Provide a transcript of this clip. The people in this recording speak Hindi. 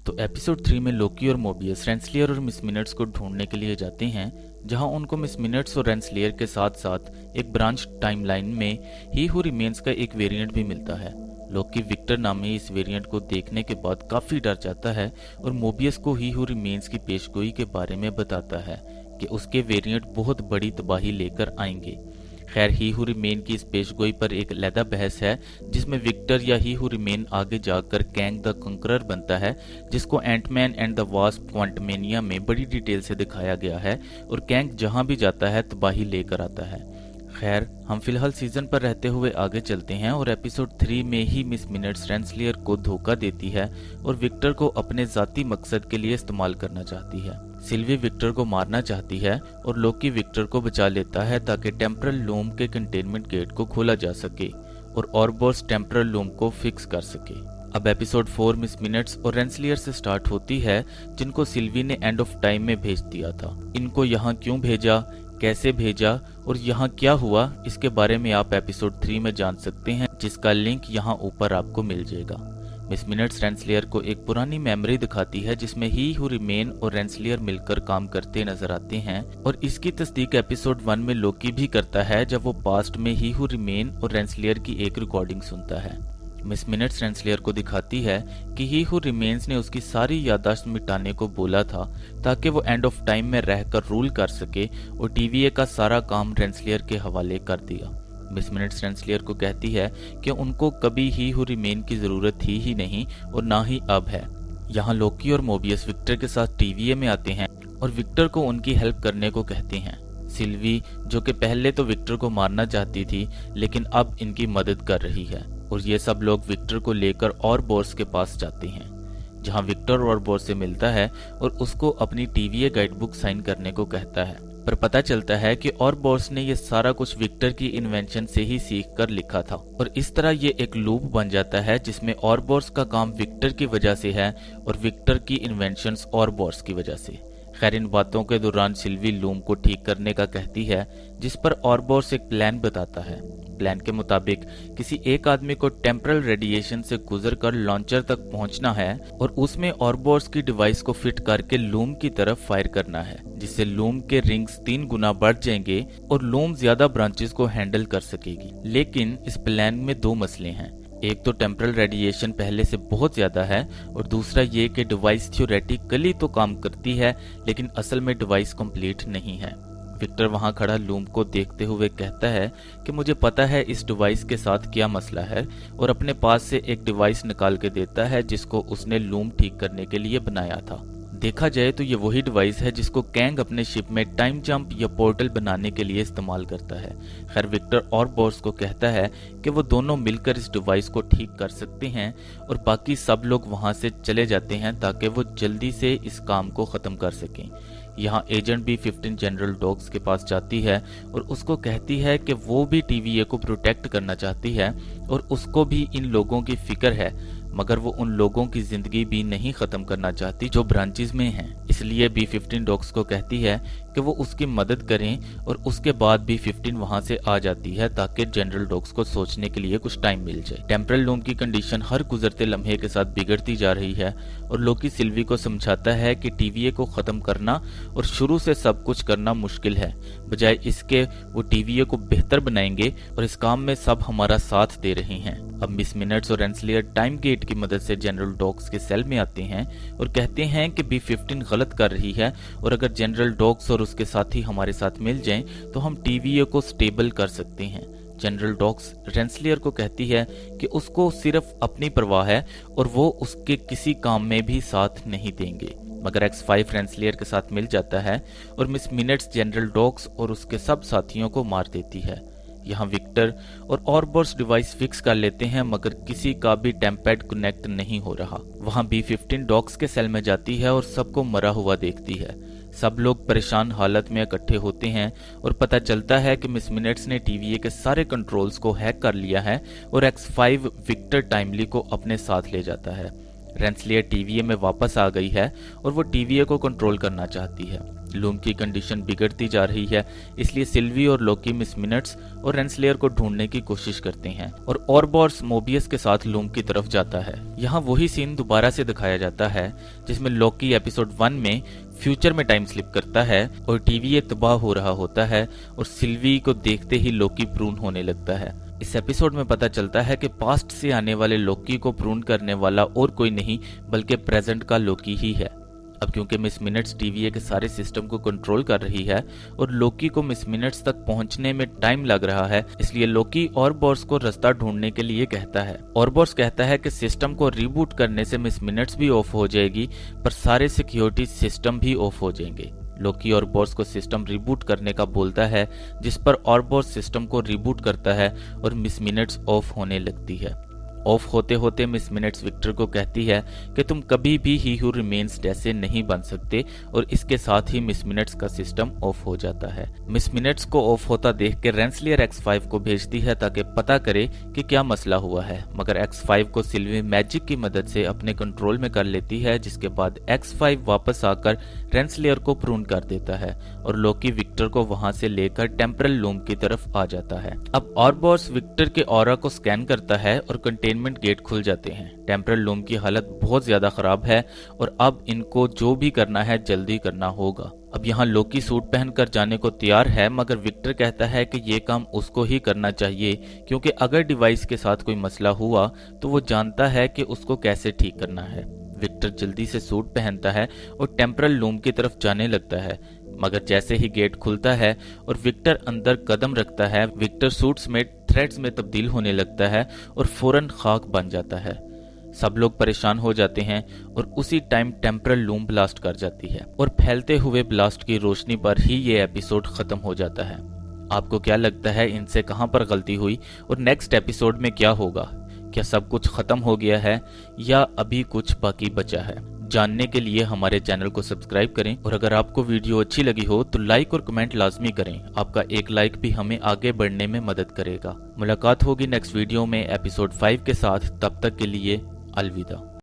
तो एपिसोड 3 में लोकी और मोबियस रेंसलियर और मिस मिनट्स को ढूंढने के लिए जाते हैं, जहां उनको मिस मिनट्स और रेंसलियर के साथ साथ एक ब्रांच टाइमलाइन में ही हू रिमेन्स का एक वेरिएंट भी मिलता है। लोकी विक्टर नामी इस वेरिएंट को देखने के बाद काफी डर जाता है और मोबियस को ही हू रिमेन्स की पेशगोई के बारे में बताता है कि उसके वेरिएंट बहुत बड़ी तबाही लेकर आएंगे। खैर, ही हू रिमेन की इस पेशगोई पर एक अलहदा बहस है, जिसमें विक्टर या ही हू रिमेन आगे जाकर कैंग द कंकरर बनता है, जिसको Ant Man and the Wasp Quantumania में बड़ी डिटेल से दिखाया गया है और कैंग जहां भी जाता है तबाही लेकर आता है। खैर, हम फिलहाल सीजन पर रहते हुए आगे चलते हैं और एपिसोड 3 में ही मिस मिनट्स रेंसलियर को धोखा देती है और विक्टर को अपने जाती मकसद के लिए इस्तेमाल करना चाहती है। सिल्वी विक्टर को मारना चाहती है और लोकी विक्टर को बचा लेता है ताकि टेम्परल लूम के कंटेनमेंट गेट को खोला जा सके और ऑरबोस टेम्परल लूम को फिक्स कर सके। अब एपिसोड 4 मिस मिनट्स और रेंसलियर से स्टार्ट होती है, जिनको सिल्वी ने एंड ऑफ टाइम में भेज दिया था। इनको यहाँ क्यों भेजा, कैसे भेजा और यहाँ क्या हुआ, इसके बारे में आप एपिसोड 3 में जान सकते हैं, जिसका लिंक यहाँ ऊपर आपको मिल जाएगा। मिस मिनट्स रेंसलियर को एक पुरानी मेमोरी दिखाती है, जिसमें ही हू रिमेन और रेंसलियर मिलकर काम करते नजर आते हैं और इसकी तस्दीक एपिसोड 1 में लोकी भी करता है, जब वो पास्ट में ही हू रिमेन और रेंसलियर की एक रिकॉर्डिंग सुनता है। मिस मिनट्स रेंसलियर को दिखाती है कि ही हू रिमेन्स ने उसकी सारी याददाश्त मिटाने को बोला था ताकि वो एंड ऑफ टाइम में रहकर रूल कर सके और टीवीए का सारा काम रेंसलियर के हवाले कर दिया। मिस मिनट्स रेंसलियर को कहती है कि उनको कभी ही हू रिमेन की जरूरत थी ही नहीं और ना ही अब है। यहाँ लोकी और मोबियस विक्टर के साथ टीवीए में आते हैं और विक्टर को उनकी हेल्प करने को कहते हैं। सिल्वी, जो कि पहले तो विक्टर को मारना चाहती थी, लेकिन अब इनकी मदद कर रही है और ये सब लोग विक्टर को लेकर ऑरबोस के पास जाते हैं, जहां विक्टर ऑरबोस से मिलता है और उसको अपनी टीवीए गाइडबुक साइन करने को कहता है। पर पता चलता है कि ऑरबोस ने ये सारा कुछ विक्टर की इन्वेंशन से ही सीख कर लिखा था और इस तरह ये एक लूप बन जाता है, जिसमें ऑरबोस का काम विक्टर की वजह से है और विक्टर की इन्वेंशंस ऑरबोस की वजह से। खैर, इन बातों के दौरान सिल्वी लूम को ठीक करने का कहती है, जिस पर ऑरबोस एक प्लान बताता है। प्लान के मुताबिक किसी एक आदमी को टेम्परल रेडिएशन से गुजरकर लॉन्चर तक पहुंचना है और उसमें ऑरबोस की डिवाइस को फिट करके लूम की तरफ फायर करना है, जिससे लूम के रिंग्स 3 गुना बढ़ जाएंगे और लूम ज्यादा ब्रांचेस को हैंडल कर सकेगी। लेकिन इस प्लान में 2 मसले हैं। एक तो टेम्परल रेडिएशन पहले से बहुत ज्यादा है और दूसरा ये कि डिवाइस थ्योरेटिकली तो काम करती है, लेकिन असल में डिवाइस कंप्लीट नहीं है। विक्टर वहां खड़ा लूम को देखते हुए कहता है कि मुझे पता है इस डिवाइस के साथ क्या मसला है और अपने पास से एक डिवाइस निकाल के देता है, जिसको उसने लूम ठीक करने के लिए बनाया था। देखा जाए तो ये वही डिवाइस है जिसको कैंग अपने शिप में टाइम जंप या पोर्टल बनाने के लिए इस्तेमाल करता है। खैर, विक्टर ऑरबोस को कहता है कि वो दोनों मिलकर इस डिवाइस को ठीक कर सकते हैं और बाकी सब लोग वहां से चले जाते हैं ताकि वो जल्दी से इस काम को खत्म कर सकें। यहाँ एजेंट भी 15 जनरल डॉग्स के पास जाती है और उसको कहती है कि वो भी टीवीए को प्रोटेक्ट करना चाहती है और उसको भी इन लोगों की फिक्र है, मगर वो उन लोगों की जिंदगी भी नहीं खत्म करना चाहती जो ब्रांचेस में हैं। इसलिए B15 डॉग्स को कहती है कि वो उसकी मदद करें और उसके बाद B15 वहां से आ जाती है ताकि जनरल डॉग्स को सोचने के लिए कुछ टाइम मिल जाए। टेम्परल लूम की कंडीशन हर गुजरते लम्हे के साथ बिगड़ती जा रही है और लोकी सिल्वी को समझाता है कि टीवीए को खत्म करना और शुरू से सब कुछ करना मुश्किल है, बजाय इसके वो टीवीए को बेहतर बनाएंगे और इस काम में सब हमारा साथ दे रहे हैं। अब मिस मिनट्स और रेंसलियर टाइम गेट की मदद से जनरल डॉग्स के सेल में आते हैं और कहते हैं कि B15 गलत कर रही है और अगर जनरल डॉग्स और उसके साथी हमारे साथ मिल जाएं तो हम टीवीए को स्टेबल कर सकते हैं। जनरल डॉग्स रेंसलियर को कहती है कि उसको सिर्फ अपनी परवाह है और वो उसके किसी काम में भी साथ नहीं देंगे, मगर X5 रेंसलियर के साथ मिल जाता है और मिस मिनट्स जनरल डॉग्स और उसके सब साथियों को मार देती है। यहाँ विक्टर और ऑरबोस डिवाइस फिक्स कर लेते हैं, मगर किसी का भी टेम्पैड कनेक्ट नहीं हो रहा। वहाँ B15 डॉग्स के सेल में जाती है और सबको मरा हुआ देखती है। सब लोग परेशान हालत में इकट्ठे होते हैं और पता चलता है कि मिस मिनट्स ने टीवीए के सारे कंट्रोल्स को हैक कर लिया है और X5 विक्टर टाइमली को अपने साथ ले जाता है। रेंसलियर टीवीए में वापस आ गई है और वो टीवीए को कंट्रोल करना चाहती है, लूम की कंडीशन बिगड़ती जा रही है, इसलिए सिल्वी और लोकी मिस मिनट्स और रेंसलेयर को ढूंढने की कोशिश करते हैं और ऑरबोर्स मोबियस के साथ लूम की तरफ जाता है। यहाँ वही सीन दोबारा से दिखाया जाता है जिसमें लोकी एपिसोड 1 में फ्यूचर में टाइम स्लिप करता है और टीवीए तबाह हो रहा होता है और सिल्वी को देखते ही लोकी प्रून होने लगता है। इस एपिसोड में पता चलता है कि पास्ट से आने वाले लोकी को प्रून करने वाला और कोई नहीं बल्कि प्रेजेंट का लोकी ही है। अब क्योंकि मिस मिनट्स टीवीए के सारे सिस्टम को कंट्रोल कर रही है और लोकी को मिस मिनट्स तक पहुंचने में टाइम लग रहा है, इसलिए लोकी ऑरबोर्स को रास्ता ढूंढने के लिए कहता है। ऑरबोर्स कहता है कि सिस्टम को रिबूट करने से मिस मिनट्स भी ऑफ हो जाएगी, पर सारे सिक्योरिटी सिस्टम भी ऑफ हो जाएंगे। लोकी ऑरबोर्स को सिस्टम रिबूट करने का बोलता है, जिस पर ऑरबोर्स सिस्टम को रिबूट करता है और मिस मिनट्स ऑफ होने लगती है। ऑफ होते होते मिस मिनट्स विक्टर को कहती है कि तुम कभी भी ही हू रिमेन्स जैसे नहीं बन सकते और इसके साथ ही मिस मिनट्स का सिस्टम ऑफ हो जाता है। मिस मिनट्स को ऑफ होता देख के रेंसलियर X5 को भेजती है ताकि पता करे कि क्या मसला हुआ है, मगर X5 को सिल्वी मैजिक की मदद से अपने कंट्रोल में कर लेती है, जिसके बाद X5 वापस आकर रेंसलियर को प्रून कर देता है और लोकी विक्टर को वहां से लेकर टेम्परल लूम की तरफ आ जाता है। अब ऑरबोर्स विक्टर के ऑरा को स्कैन करता है और कंटेनमेंट गेट खुल जाते हैं। टेम्परल लूम की हालत बहुत ज्यादा खराब है और अब इनको जो भी करना है जल्दी करना होगा। अब यहाँ लोकी सूट पहनकर जाने को तैयार है, मगर विक्टर कहता है कि ये काम उसको ही करना चाहिए क्योंकि अगर डिवाइस के साथ कोई मसला हुआ तो वो जानता है कि उसको कैसे ठीक करना है। विक्टर जल्दी से सूट पहनता है और टेम्परल लूम की तरफ जाने लगता है, मगर जैसे ही गेट खुलता है और विक्टर अंदर कदम रखता है, विक्टर सूट्स में थ्रेड्स में तब्दील होने लगता है और फौरन खाक बन जाता है। सब लोग परेशान हो जाते हैं और उसी टाइम टेम्परल लूम ब्लास्ट कर जाती है और फैलते हुए ब्लास्ट की रोशनी पर ही ये एपिसोड खत्म हो जाता है। आपको क्या लगता है इनसे कहां पर गलती हुई और नेक्स्ट एपिसोड में क्या होगा? क्या सब कुछ खत्म हो गया है या अभी कुछ बाकी बचा है? जानने के लिए हमारे चैनल को सब्सक्राइब करें और अगर आपको वीडियो अच्छी लगी हो तो लाइक और कमेंट लाजमी करें। आपका एक लाइक भी हमें आगे बढ़ने में मदद करेगा। मुलाकात होगी नेक्स्ट वीडियो में एपिसोड 5 के साथ। तब तक के लिए अलविदा।